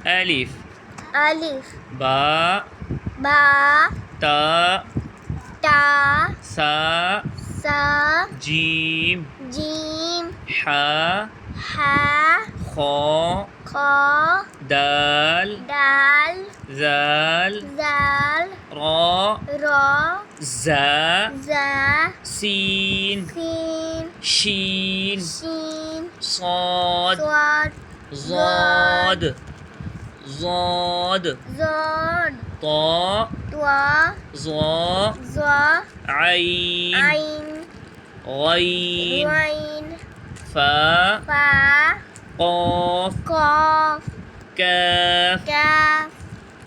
ألف ألف باء باء تاء تاء ساء سا جيم جيم حاء حاء خاء خاء دال دال ذال ذال راء را زاء زا سين سين شين شين صاد صاد ضاد ضاد زاد طاء طا ظاء ظا عين عين غين غين فاء فا قاف قاف كاف كاف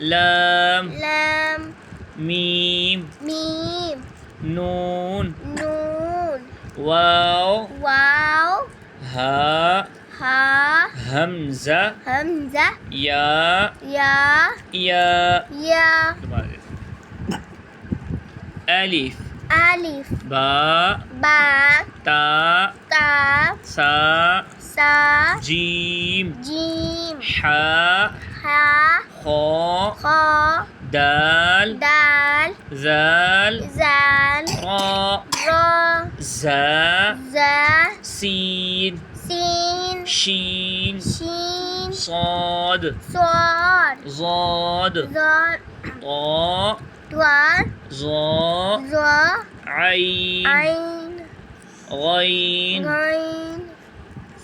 لام لام ميم ميم نون نون واو واو هاء ها همزة همزة ياء يا ياء يا ألف ألف باء باء تاء تا ساء سا جيم جيم حاء ها خاء خا دال دال ذال زال راء را زاء زا سين سين شين شين صاد صاد ضاد ظا طاء طا ظاء ظا عين عين غين غين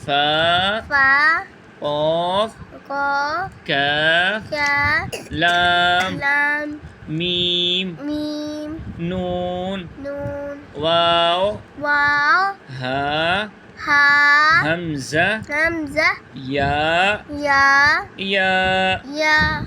فاء فا قاف قاف كاف كاف لام لام ميم ميم نون نون واو واو ها ها همزة همزة ياء يا ياء يا